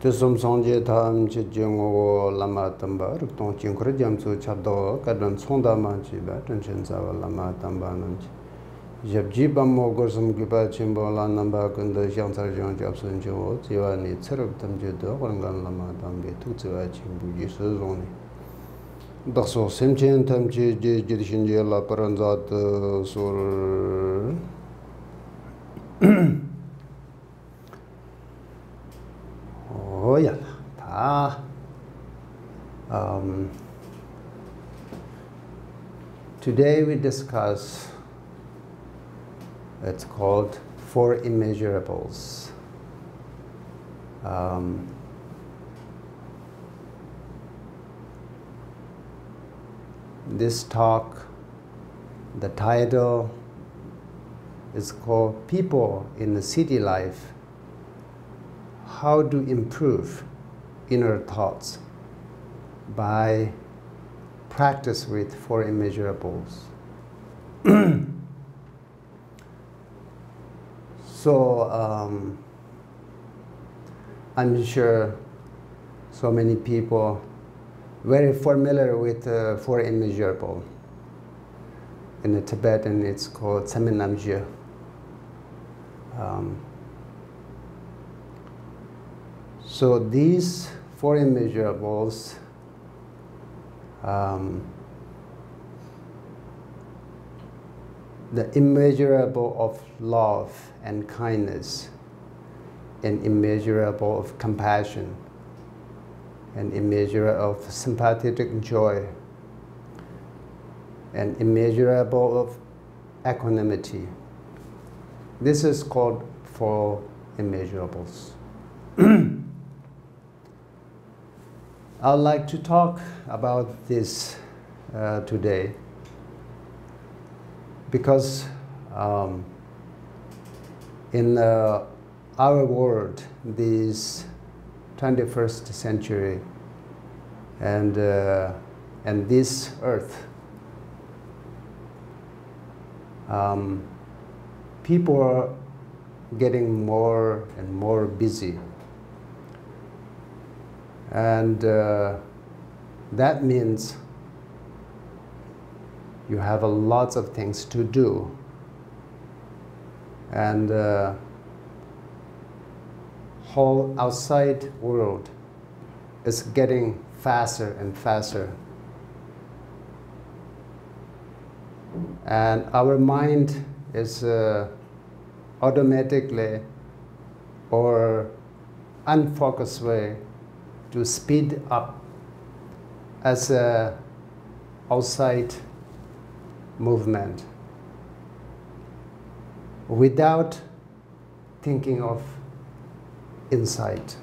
Tesum Sanje Tam Chijongo Lama Tamba, Rukton Chinkurjam to Chado, Kadan Sonda Manchiba, Tenchensava Lama Tamba Nanchi. Jabjiba Mogosum Giba Chimbola Namba Kunda Shansar John Jobson Jo, Tiwani Tseruptam Judo, Wangan Lama Tambi, Tutua Chimbuji Suzoni. Daso Semchen Tamchi Jidishinjela Paranzat Sur. Oh yeah, today we discuss, it's called Four Immeasurables. This talk, the title is called People in the City Life, How to Improve Inner Thoughts by Practice with Four Immeasurables. So I'm sure so many people very familiar with Four Immeasurable. In the Tibetan, it's called Saminamjya. So these four immeasurables the immeasurable of love and kindness, and immeasurable of compassion, and immeasurable of sympathetic joy, and immeasurable of equanimity. This is called four immeasurables. I'd like to talk about this today because in our world, this 21st century, and this earth, people are getting more and more busy. And that means you have a lot of things to do. And whole outside world is getting faster and faster. And our mind is automatically or unfocused way to speed up as a outside movement without thinking of inside.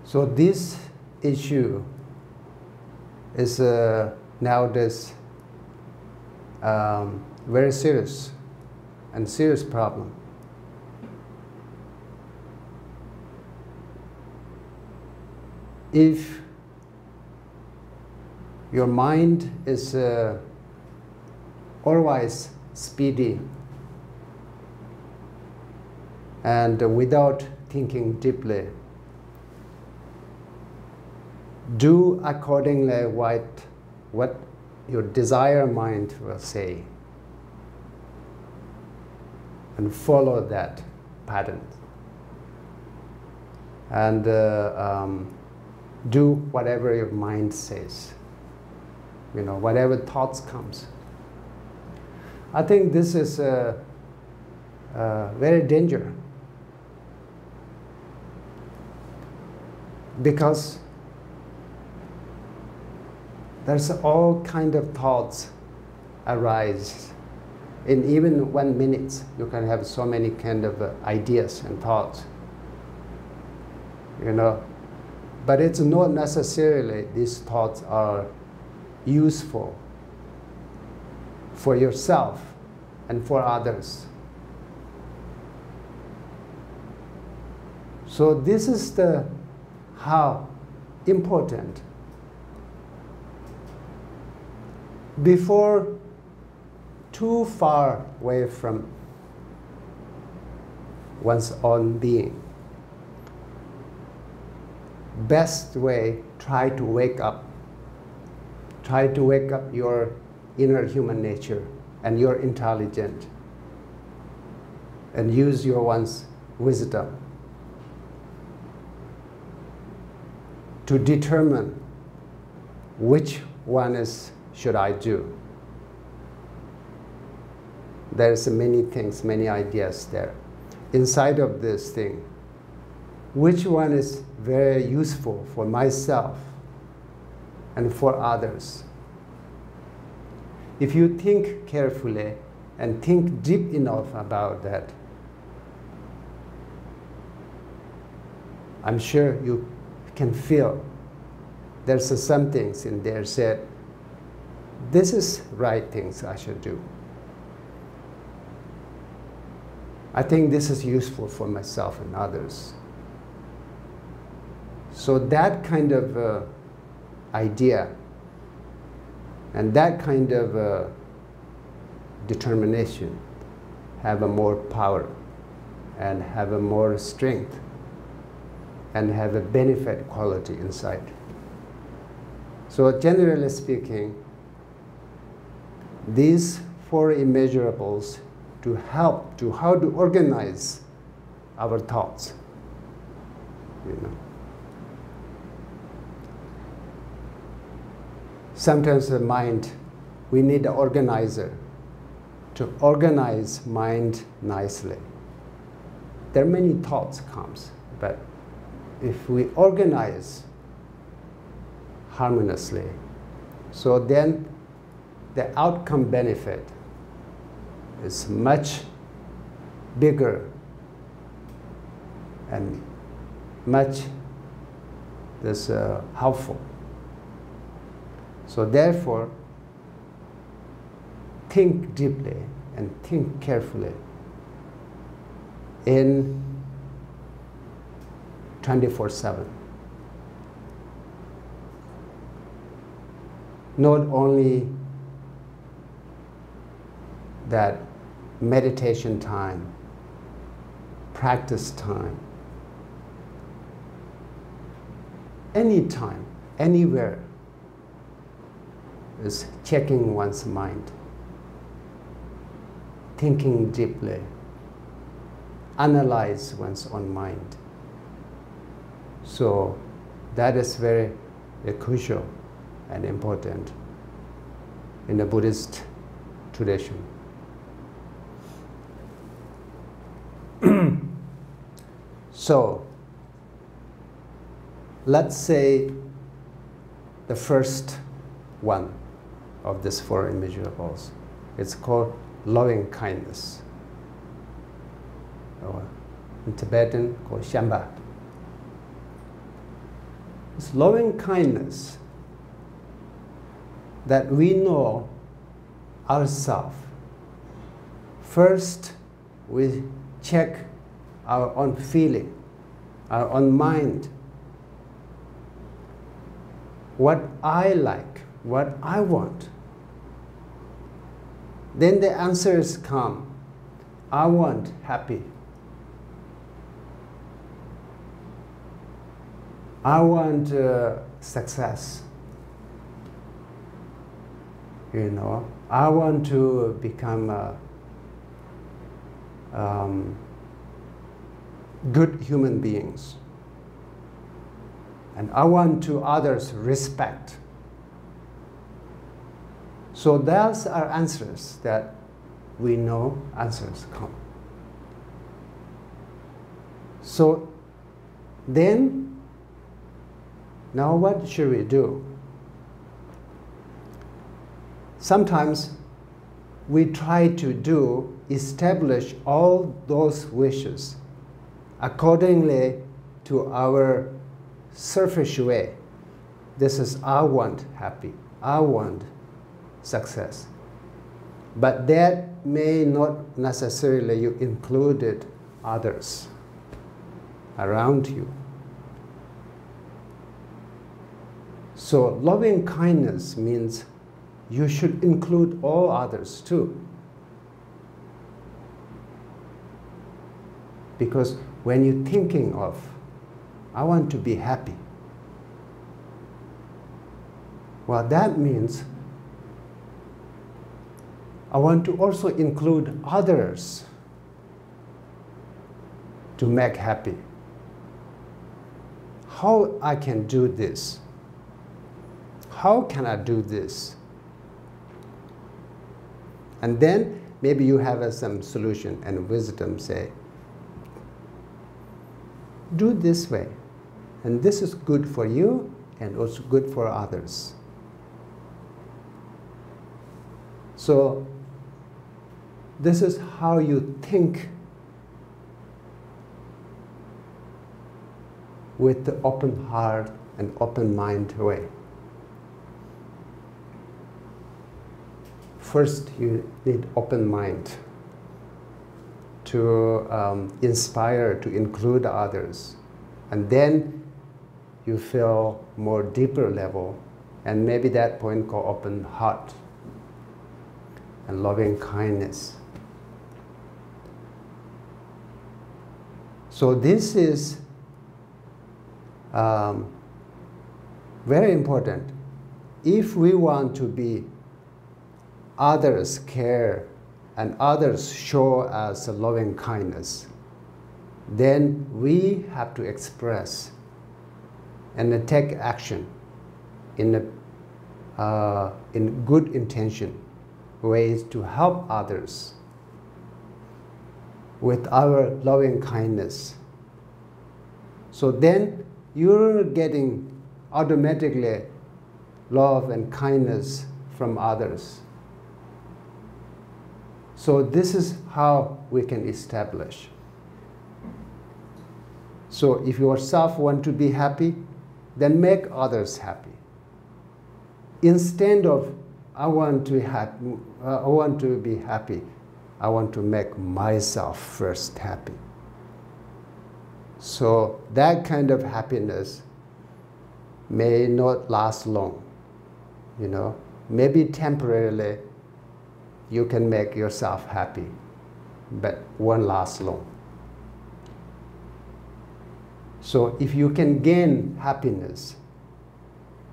So this issue is nowadays very serious and serious problem. If your mind is always speedy and without thinking deeply, do accordingly what your desire mind will say and follow that pattern. And do whatever your mind says, you know, whatever thoughts comes. I think this is very dangerous because there's all kind of thoughts arise. In even 1 minute, you can have so many kind of ideas and thoughts, you know. But it's not necessarily these thoughts are useful for yourself and for others. So this is the how important. Before too far away from one's own being. Best way, try to wake up. Try to wake up your inner human nature and your intelligence, and use your one's wisdom to determine which one should I do. There's many things, many ideas there. Inside of this thing, which one is very useful for myself and for others? If you think carefully and think deep enough about that, I'm sure you can feel there's some things in there said, this is right things I should do. I think this is useful for myself and others. So that kind of idea and that kind of determination have a more power and have a more strength and have a benefit quality inside. So generally speaking, these four immeasurables to help to how to organize our thoughts, Sometimes the mind, we need an organizer to organize mind nicely. There are many thoughts comes, but if we organize harmoniously, so then the outcome benefit is much bigger and much helpful. So therefore, think deeply and think carefully in 24/7. Not only that meditation time, practice time, anytime, anywhere, is checking one's mind, thinking deeply, analyze one's own mind. So that is very crucial and important in the Buddhist tradition. So let's say the first one of these four immeasurables. It's called loving kindness, or in Tibetan called Shamba. It's loving kindness that we know ourselves. First, we check our own feeling, our own mind, what I like, what I want. Then the answers come. I want happy. I want success. I want to become good human beings. And I want to others respect. So those are answers that we know answers come. So then, now what should we do? Sometimes we try to establish all those wishes accordingly to our surface way. This is I want happy, I want success. But that may not necessarily you included others around you. So loving kindness means you should include all others too. Because when you're thinking of, I want to be happy, well, that means I want to also include others to make happy. How I can do this? How can I do this? And then maybe you have some solution and wisdom, say, do this way. And this is good for you and also good for others. So this is how you think with the open heart and open mind way. First, you need open mind to inspire, to include others. And then you feel more deeper level, and maybe that point called open heart and loving kindness. So this is very important. If we want to be others care and others show us a loving kindness, then we have to express and take action in good intention ways to help others with our loving kindness. So then you're getting automatically love and kindness from others. So this is how we can establish. So if yourself want to be happy, then make others happy. Instead of I want to be happy, I want to make myself first happy. So that kind of happiness may not last long. You know, maybe temporarily you can make yourself happy, but won't last long. So if you can gain happiness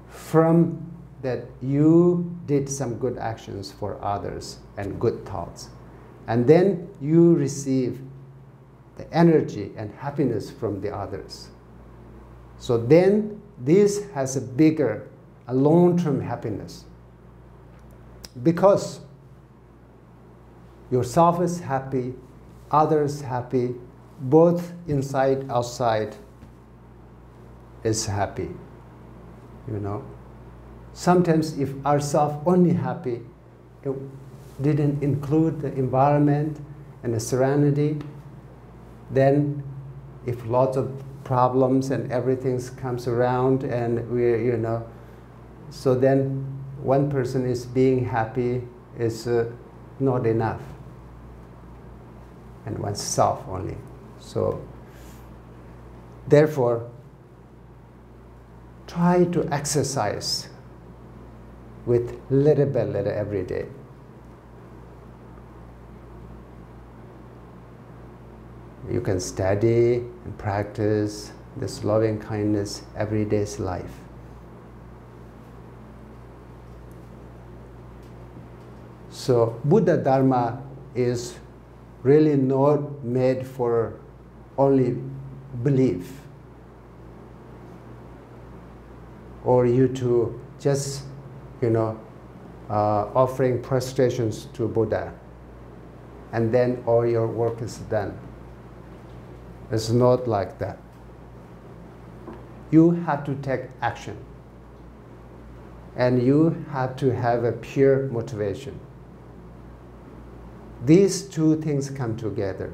from that you did some good actions for others and good thoughts, and then you receive the energy and happiness from the others. So then this has a bigger, a long-term happiness. Because yourself is happy, others happy, both inside, outside is happy, you know. Sometimes if ourself only happy, it didn't include the environment and the serenity, then if lots of problems and everything comes around and we're, you know, so then one person is being happy is not enough. And oneself only. So therefore, try to exercise with little by little every day. You can study and practice this loving kindness every day's life. So Buddha Dharma is really not made for only belief or you to just, you know, offering prostrations to Buddha and then all your work is done. It's not like that. You have to take action and you have to have a pure motivation. These two things come together.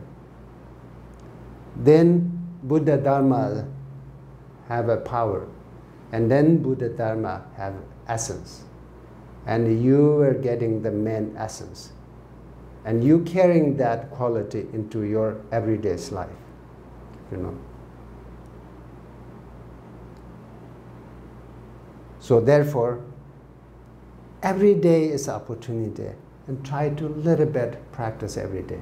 Then Buddha Dharma have a power, and then Buddha Dharma have essence. And you are getting the main essence. And you carrying that quality into your everyday life, you know. So therefore, every day is an opportunity. And try to little bit practice every day.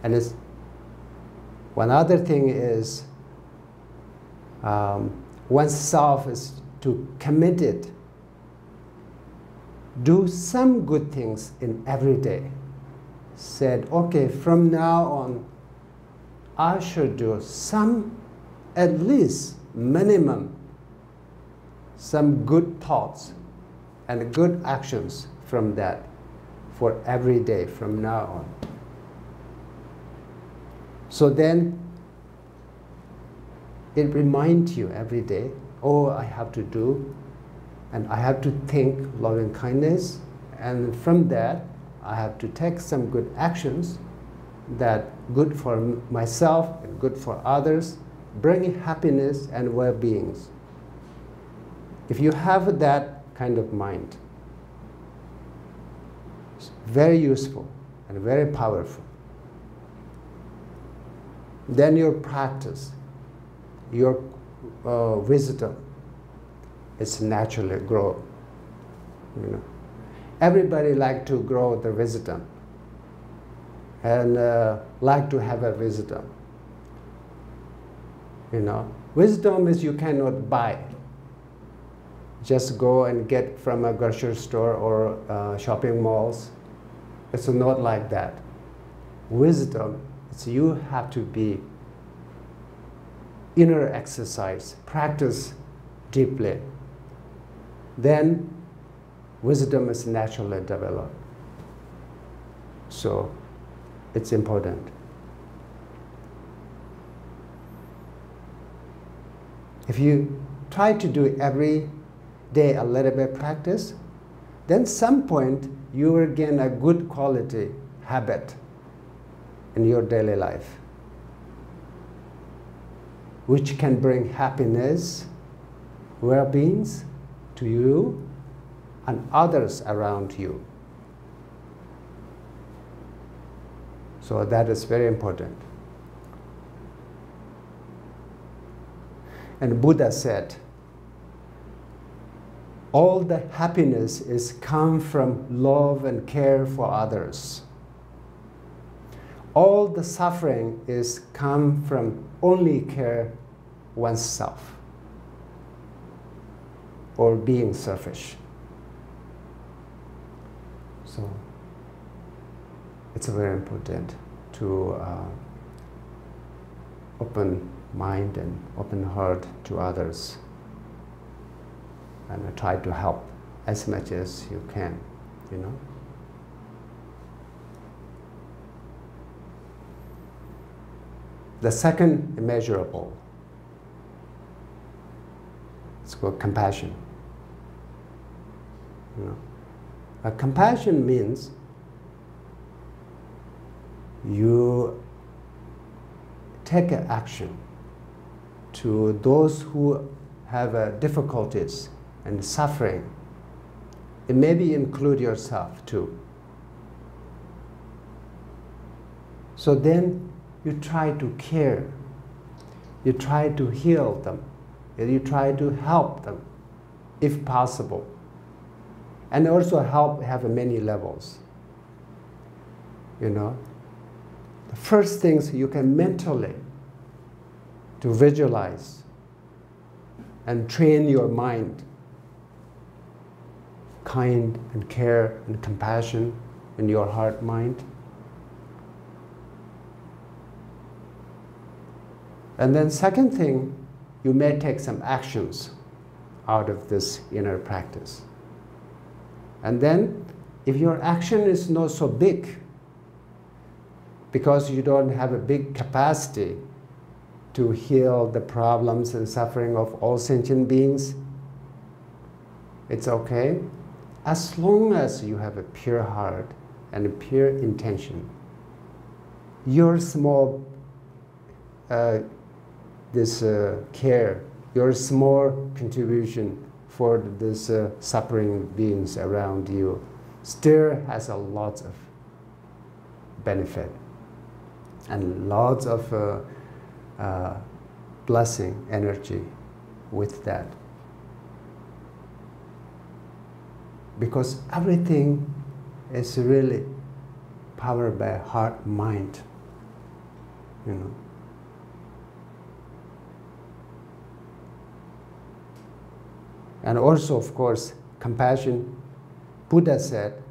And one other thing is oneself is to commit it. Do some good things in every day. Said, okay, from now on, I should do some, at least minimum, some good thoughts and good actions from that for every day from now on. So then it reminds you every day, oh, I have to do, and I have to think loving kindness, and from that I have to take some good actions that good for myself and good for others, bringing happiness and well-being. If you have that kind of mind, it's very useful and very powerful. Then your practice, your wisdom is naturally grow. You know, everybody like to grow the wisdom and like to have a wisdom. You know, wisdom is you cannot buy. Just go and get from a grocery store or shopping malls. It's not like that. Wisdom, it's you have to be inner exercise, practice deeply. Then wisdom is naturally developed. So it's important. If you try to do every day a little bit practice, then some point you will gain a good quality habit in your daily life, which can bring happiness, well-being to you and others around you. So that is very important. And Buddha said, all the happiness is come from love and care for others. All the suffering is come from only care oneself or being selfish. So it's very important to open mind and open heart to others and try to help as much as you can, you know. The second immeasurable, it's called compassion. You know, compassion means you take an action to those who have difficulties and suffering. It maybe include yourself too. So then you try to care, you try to heal them, and you try to help them if possible. And also help have many levels. You know, the first things you can mentally to visualize and train your mind, kind and care and compassion in your heart mind. And then second thing, you may take some actions out of this inner practice. And then if your action is not so big, because you don't have a big capacity to heal the problems and suffering of all sentient beings, it's okay. As long as you have a pure heart and a pure intention, your small care, your small contribution for this suffering beings around you still has a lot of benefit and lots of blessing energy with that. Because everything is really powered by heart, mind. you know. And also, of course, compassion. Buddha said,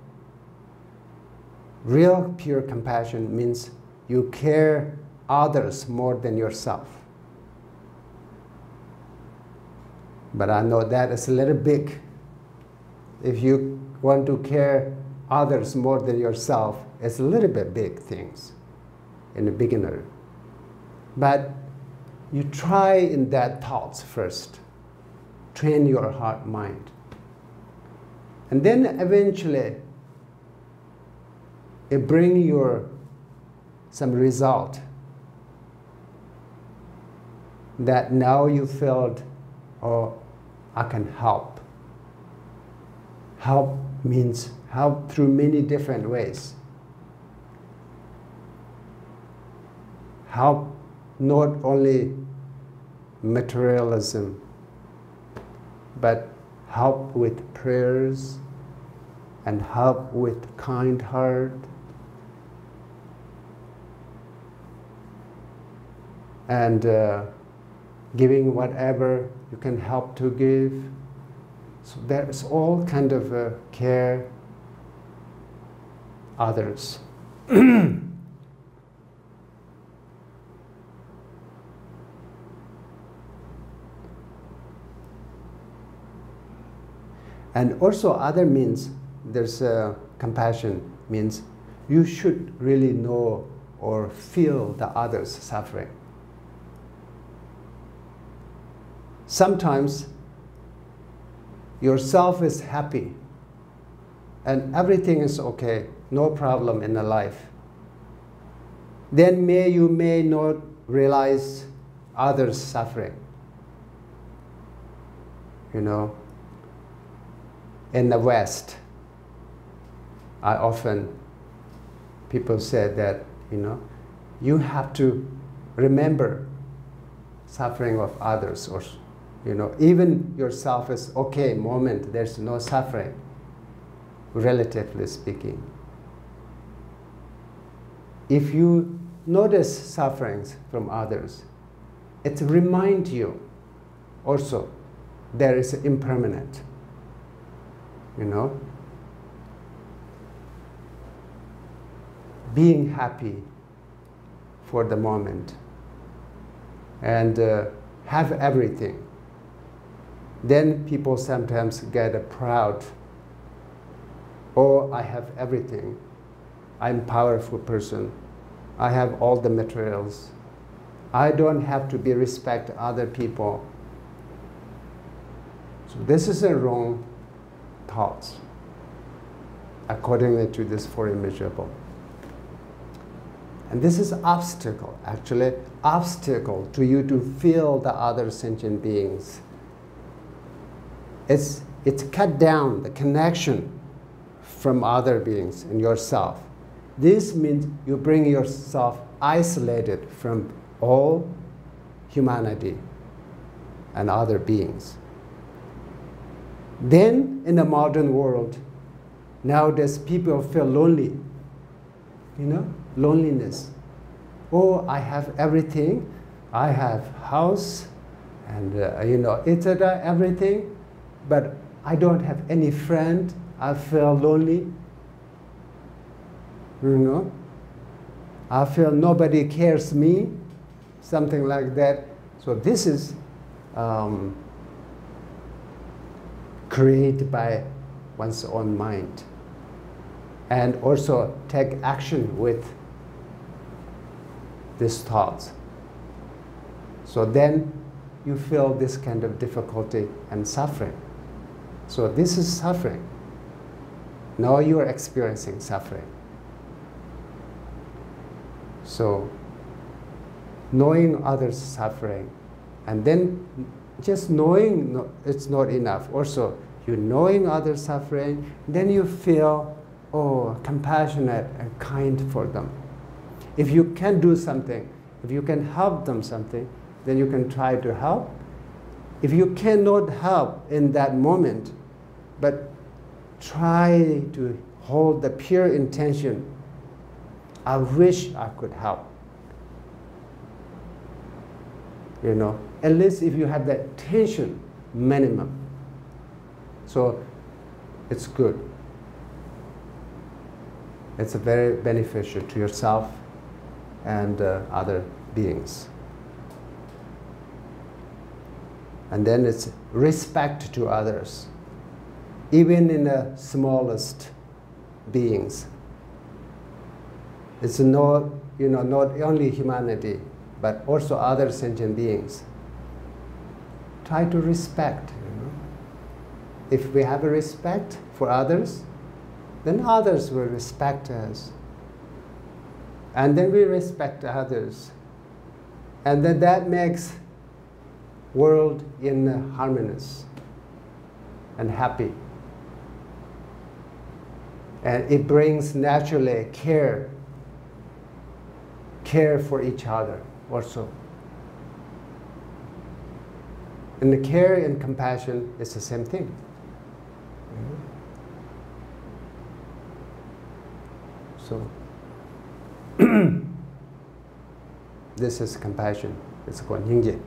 real pure compassion means you care others more than yourself. But I know that is a little big. If you want to care others more than yourself, it's a little bit big things in a beginner. But you try in that thoughts first. Train your heart, mind. And then eventually, it brings you some result that now you felt, oh, I can help. Help means help through many different ways. Help not only materialism, but help with prayers and help with kind heart. And giving whatever you can help to give. So there's all kind of care others. And also other means, there's compassion means you should really know or feel the other's suffering. Sometimes yourself is happy and everything is okay, no problem in the life. Then you may not realize others' suffering. You know, in the West, people say that, you know, you have to remember suffering of others, or, you know, even yourself is okay moment, there's no suffering, relatively speaking. If you notice sufferings from others, it reminds you also there is impermanent, you know. Being happy for the moment and have everything. Then people sometimes get proud. Oh, I have everything. I'm a powerful person. I have all the materials. I don't have to respect other people. So this is a wrong thought, according to this four immeasurable. And this is obstacle, actually, obstacle to you to feel the other sentient beings. It's cut down the connection from other beings and yourself. This means you bring yourself isolated from all humanity and other beings. Then, in the modern world, nowadays people feel lonely, you know, loneliness. Oh, I have everything. I have house and, you know, etc., everything, but I don't have any friend. I feel lonely, you know. I feel nobody cares me, something like that. So this is created by one's own mind. And also take action with these thoughts. So then you feel this kind of difficulty and suffering. So this is suffering. Now you are experiencing suffering. So knowing others' suffering, and then just knowing it's not enough. Also, you knowing others' suffering, then you feel, oh, compassionate and kind for them. If you can do something, if you can help them something, then you can try to help. If you cannot help in that moment, but try to hold the pure intention, I wish I could help. You know, at least if you have that tension minimum, so it's good. It's very beneficial to yourself and other beings. And then it's respect to others, even in the smallest beings. It's not, you know, not only humanity, but also other sentient beings. Try to respect. You know? If we have a respect for others, then others will respect us. And then we respect others. And then that makes world in harmonious and happy. And it brings naturally care for each other also. And the care and compassion is the same thing. So this is compassion. It's called Yingye.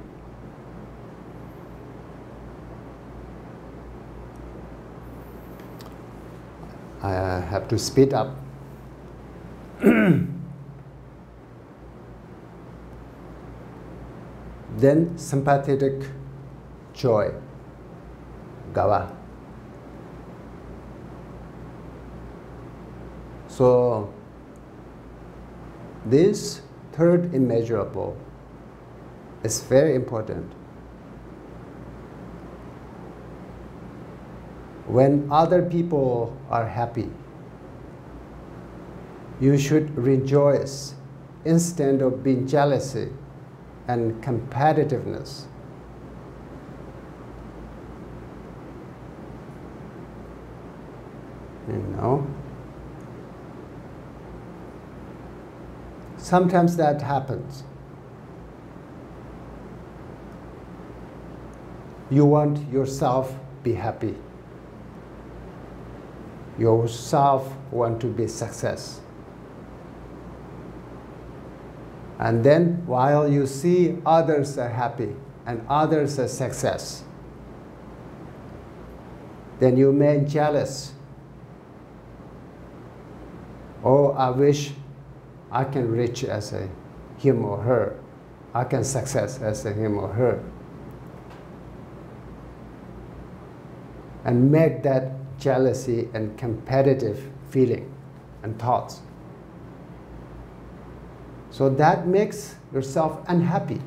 I have to speed up. Then sympathetic joy, gawa. So this third immeasurable is very important. When other people are happy, you should rejoice instead of being jealousy and competitiveness. You know? Sometimes that happens. You want yourself to be happy. Yourself want to be success. And then while you see others are happy and others are success, then you may jealous. Oh, I wish I can reach as him or her. I can success as him or her. And make that jealousy and competitive feeling and thoughts. So that makes yourself unhappy.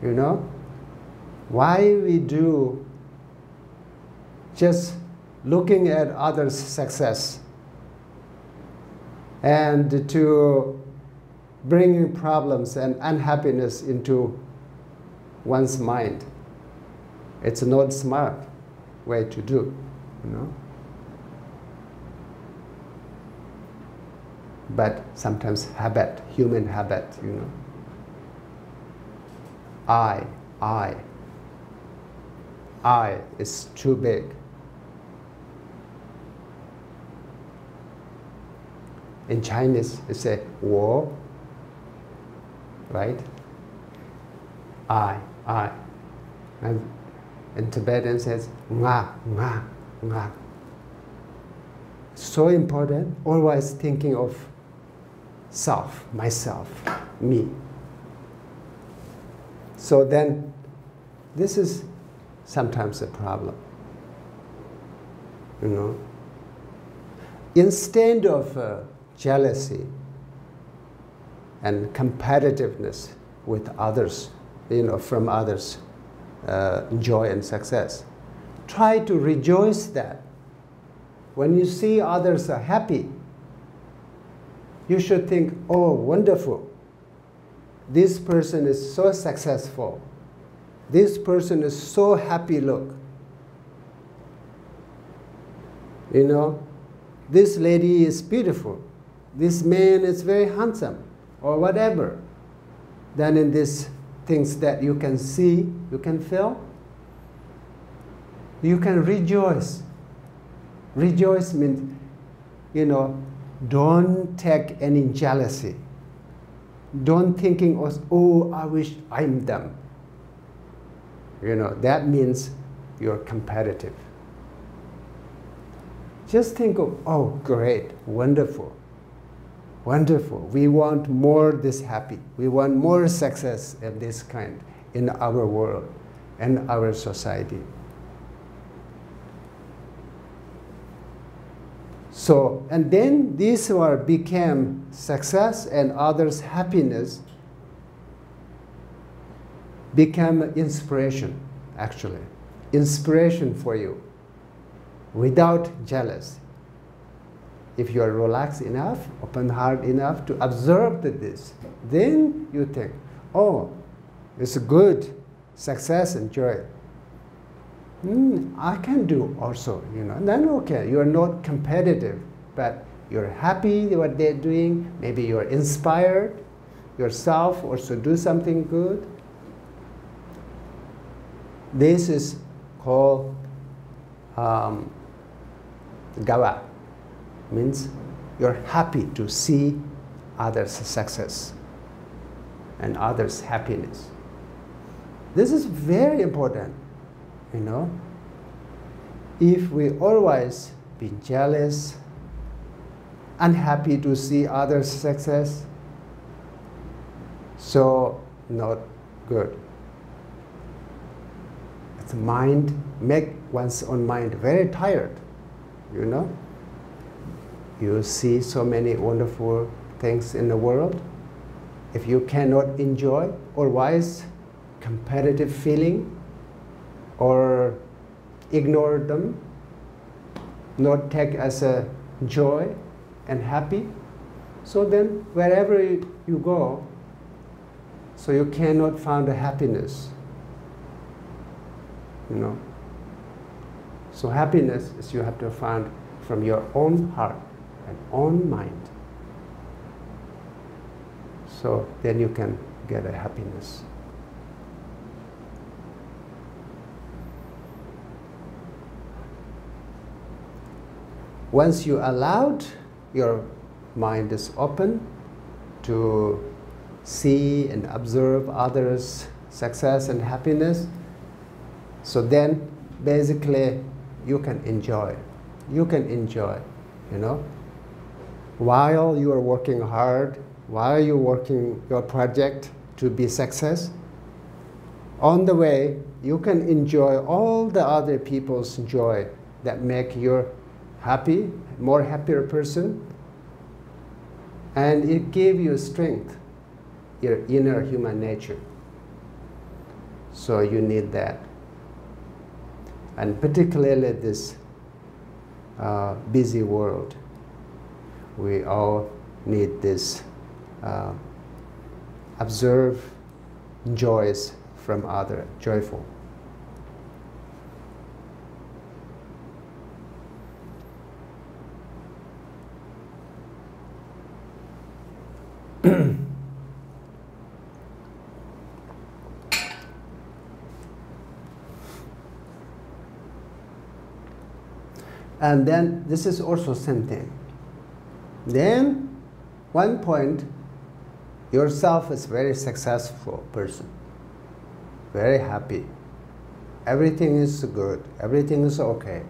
You know? Why we do just looking at others' success and to bring problems and unhappiness into one's mind. It's not smart way to do, you know. But sometimes habit, human habit, you know. I is too big. In Chinese, it's a 我, right? I. And in Tibetan, it says nga. So important, always thinking of self, myself, me. So then, this is sometimes a problem, you know. Instead of jealousy and competitiveness with others, you know, from others, joy and success. Try to rejoice that. When you see others are happy, you should think, oh, wonderful. This person is so successful. This person is so happy look. You know, this lady is beautiful. This man is very handsome, or whatever. Then in these things that you can see, you can feel, you can rejoice. Rejoice means, you know, don't take any jealousy. Don't thinking, oh, I wish I'm them. That means you're competitive. Just think of, oh, great, wonderful, wonderful. We want more this happy. We want more success of this kind in our world and our society. So, and then these became success and others' happiness become inspiration, actually. Inspiration for you, without jealousy. If you are relaxed enough, open heart enough to observe this, then you think, oh, it's good, success and joy. I can do also, Then okay, you are not competitive, but you're happy with what they're doing. Maybe you're inspired yourself also do something good. This is called gawa, means you're happy to see others' success and others' happiness. This is very important, If we always be jealous, unhappy to see others' success, so not good. It's mind, make one's own mind very tired, You see so many wonderful things in the world. If you cannot enjoy, otherwise competitive feeling, or ignore them, not take as a joy and happy, so then wherever you go, so you cannot find a happiness, So happiness is you have to find from your own heart and own mind. So then you can get a happiness. Once you allowed, your mind is open to see and observe others' success and happiness. So then basically you can enjoy. You can enjoy, While you are working hard, while you're working your project to be success, on the way you can enjoy all the other people's joy that make you happy, more happier person, and it gave you strength, your inner human nature. So you need that. And particularly this busy world, we all need this observe joys from other, joyful. And then this is also same thing. Then one point, yourself is very successful person, very happy. Everything is good, everything is okay.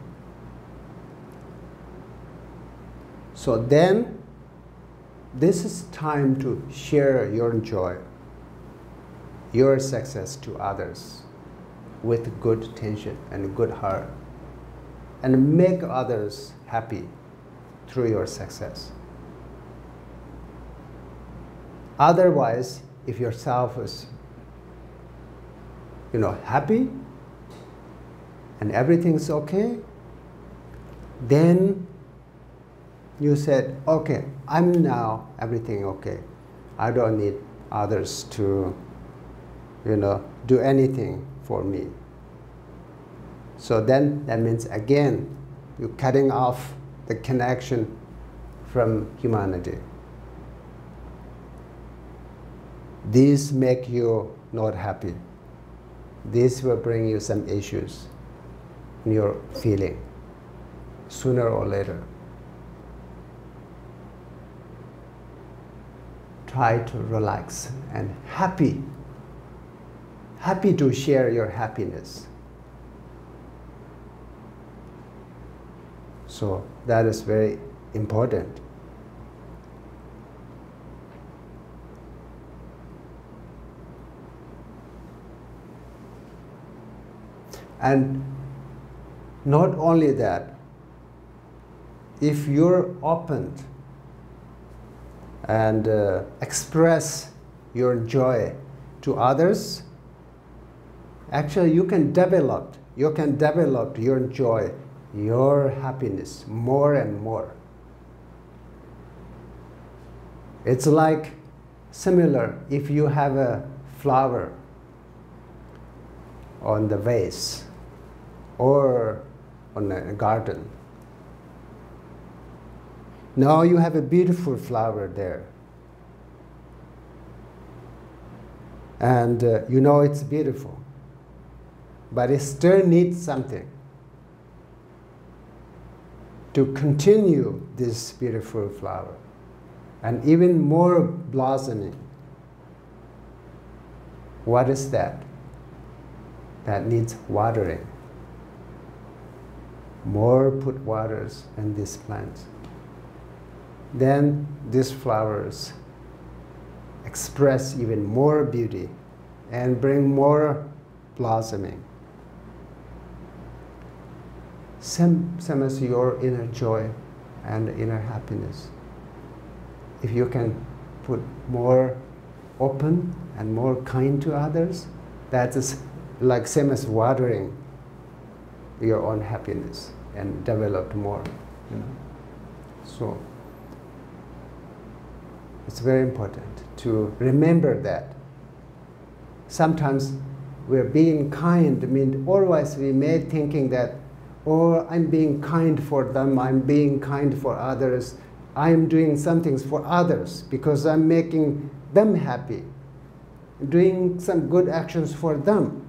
So then this is time to share your joy, your success to others with good intention and good heart, and make others happy through your success. Otherwise, if yourself is, happy and everything's okay, then you said, okay, I'm now everything okay. I don't need others to, do anything for me. So then that means again, you're cutting off the connection from humanity. These make you not happy. This will bring you some issues in your feeling, sooner or later. try to relax and happy to share your happiness. So that is very important. And not only that, if you're open and express your joy to others, actually you can develop your joy, your happiness more and more. It's like similar if you have a flower on the vase or on a garden. Now you have a beautiful flower there. And you know it's beautiful. But it still needs something to continue this beautiful flower and even more blossoming. What is that? That needs watering. More put waters in these plants. Then these flowers express even more beauty and bring more blossoming. Same as your inner joy and inner happiness. If you can put more open and more kind to others, that is like same as watering your own happiness and develop more. You know? So it's very important to remember that. Sometimes we're being kind, I mean, always we may thinking that, oh, I'm being kind for them, I'm being kind for others, I'm doing some things for others because I'm making them happy, doing some good actions for them.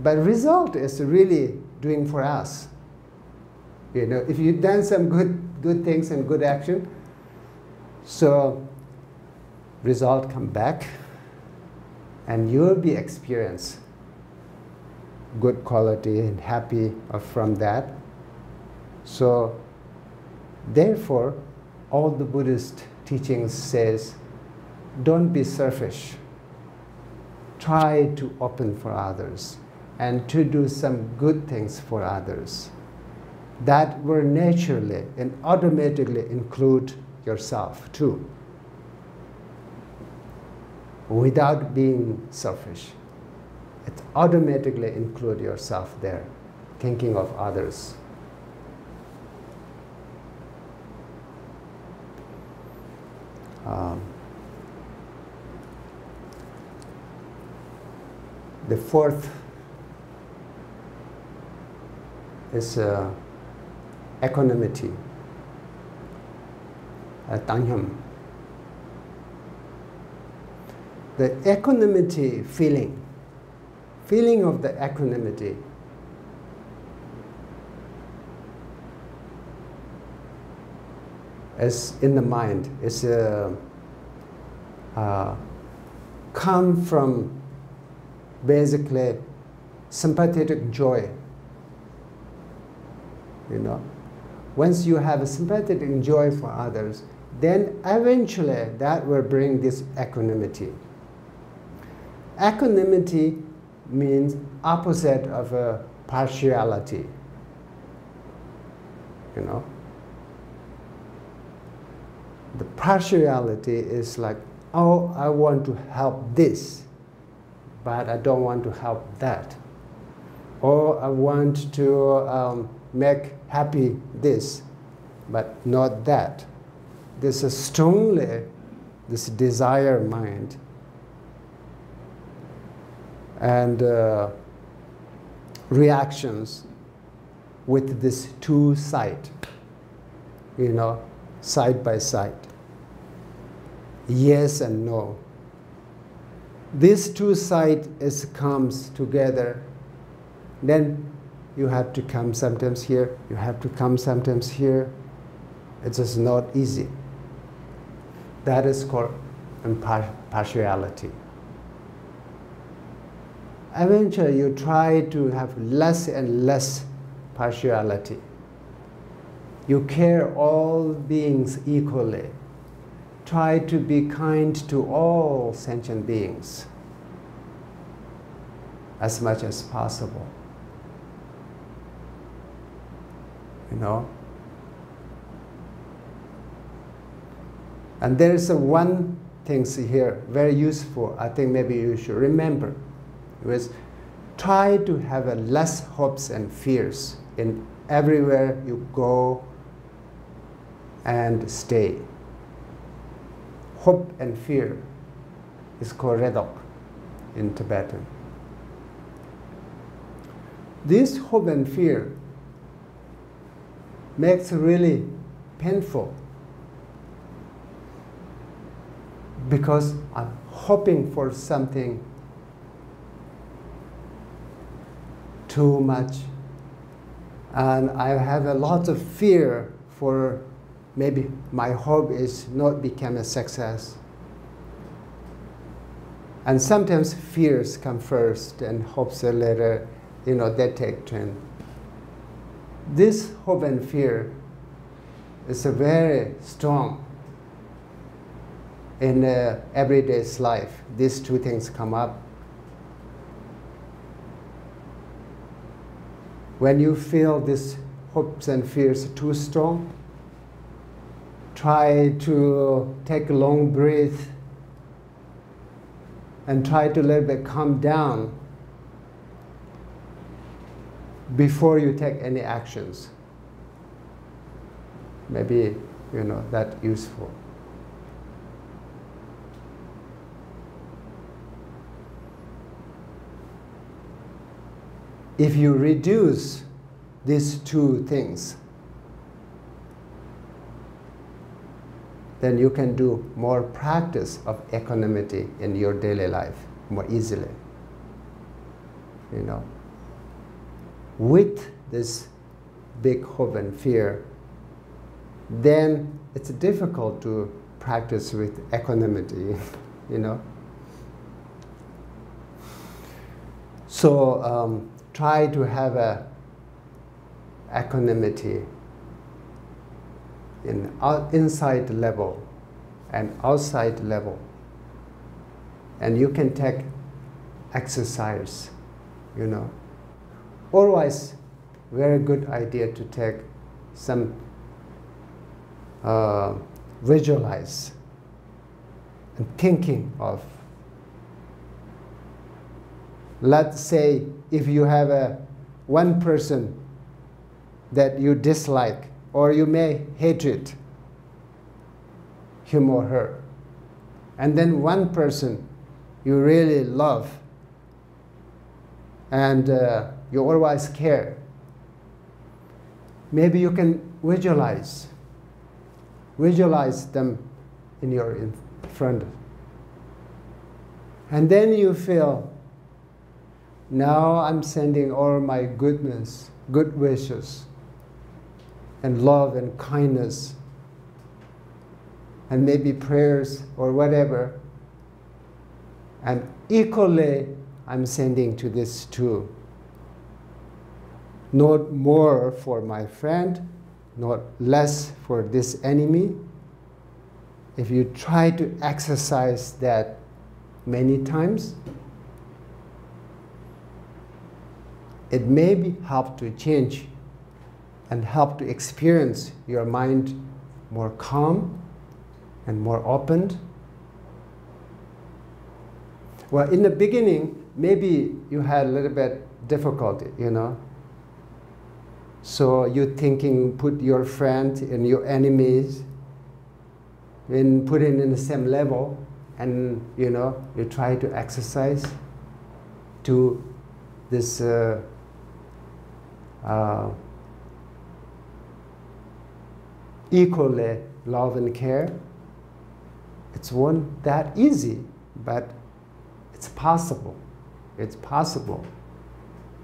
But result is really doing for us. You know, if you've done some good things and good action, so result come back and you'll be experience good quality and happy from that. So therefore, all the Buddhist teachings says, don't be selfish. Try to open for others and to do some good things for others. That will naturally and automatically include yourself too, without being selfish. It automatically include yourself there, thinking of others. The fourth is equanimity, tangyam. The equanimity feeling of the equanimity is in the mind, is come from basically sympathetic joy. You know, once you have a sympathetic joy for others, then eventually that will bring this equanimity. Equanimity means opposite of a partiality. You know, the partiality is like, oh, I want to help this, but I don't want to help that. Or I want to make happy this, but not that. This is strongly this desire mind and reactions with this two side, you know, side by side. Yes and no. These two sides comes together. Then you have to come sometimes here, you have to come sometimes here. It's just not easy. That is called partiality. Eventually, you try to have less and less partiality. You care all beings equally. Try to be kind to all sentient beings as much as possible. You know? And there is one thing here, very useful, I think maybe you should remember, is try to have a less hopes and fears in everywhere you go and stay. Hope and fear is called redok in Tibetan. This hope and fear makes it really painful, because I'm hoping for something too much, and I have a lot of fear for maybe my hope is not become a success. And sometimes fears come first and hopes are later, you know, they take turn. This hope and fear is a very strong in everyday's life. These two things come up. When you feel these hopes and fears too strong, try to take a long breath and try to let it calm down before you take any actions. Maybe, you know, that's useful. If you reduce these two things, then you can do more practice of equanimity in your daily life more easily. You know, with this big hope and fear, then it's difficult to practice with equanimity, you know. So try to have a equanimity in inside level and outside level. And you can take exercise, you know. Otherwise, very good idea to take some visualize and thinking of. Let's say if you have one person that you dislike, or you may hate it, him or her, and then one person you really love and you always care. Maybe you can visualize them in your front, and then you feel, now I'm sending all my goodness, good wishes, and love and kindness, and maybe prayers or whatever. And equally, I'm sending to this too. Not more for my friend, not less for this enemy. If you try to exercise that many times, it may help to change and help to experience your mind more calm and more opened. Well, in the beginning, maybe you had a little bit difficulty, you know. So you thinking, put your friend and your enemies and put it in the same level, and you know, you try to exercise to this equally love and care. It's not that easy, but it's possible. It's possible.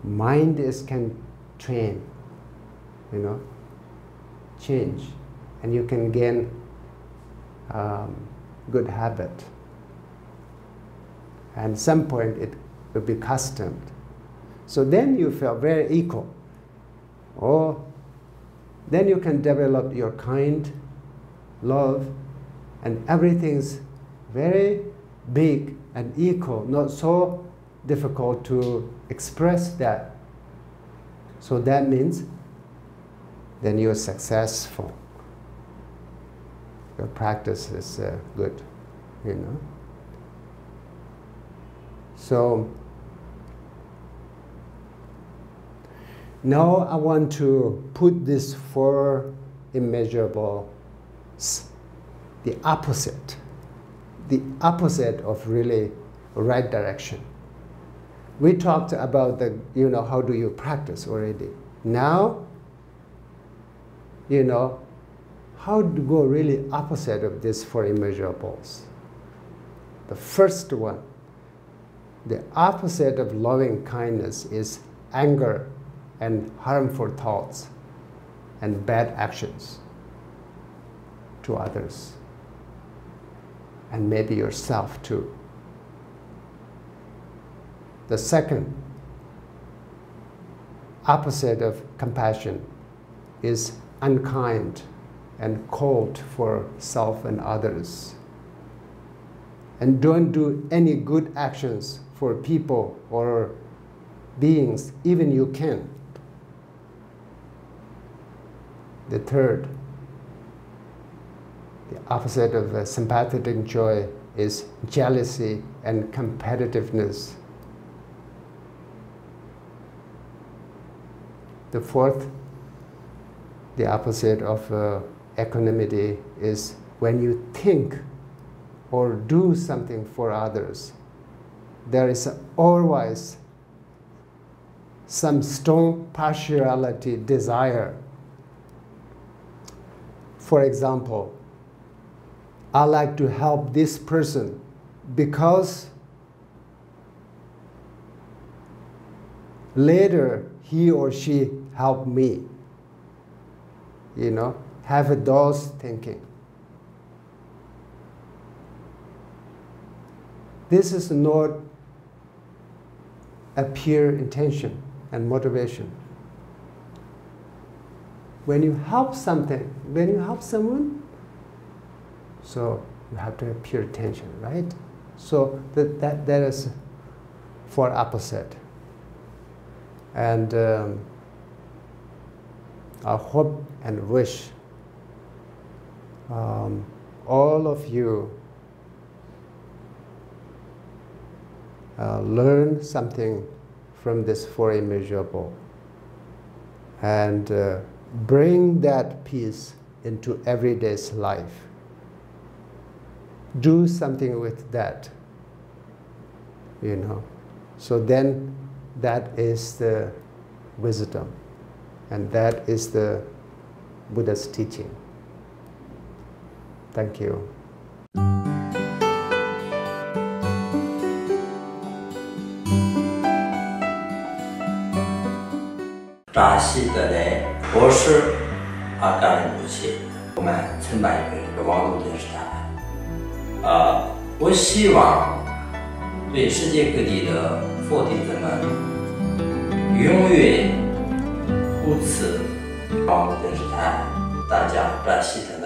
Mind can train, you know, change, and you can gain good habit. And at some point it will be accustomed. So then you feel very equal. Or then you can develop your kind, love, and everything's very big and equal, not so difficult to express that. So that means then you're successful. Your practice is good, you know. So now I want to put these four immeasurables, the opposite of really right direction. We talked about the, you know, how do you practice already. Now, you know, how to go really opposite of these four immeasurables. The first one, the opposite of loving kindness is anger and harmful thoughts and bad actions to others, and maybe yourself too. The second opposite of compassion is unkind and cold for self and others. And don't do any good actions for people or beings, even you can. The third, the opposite of sympathetic joy is jealousy and competitiveness. The fourth, the opposite of equanimity is when you think or do something for others, there is always some strong partiality desire. For example, I like to help this person because later he or she helped me. You know, have those thinking. This is not a pure intention and motivation. When you help something, when you help someone, so you have to have pure intention, right? So that is for opposite. And I hope and wish all of you learn something from this four immeasurable and bring that peace into everyday's life. Do something with that, you know. So then that is the wisdom, and that is the Buddha's teaching. Thank you. 扎西德雷，我是格隆仁波切，我们承办一个网络电视台。我希望对世界各地的佛弟子们永远扶持网络电视台，大家扎西德雷。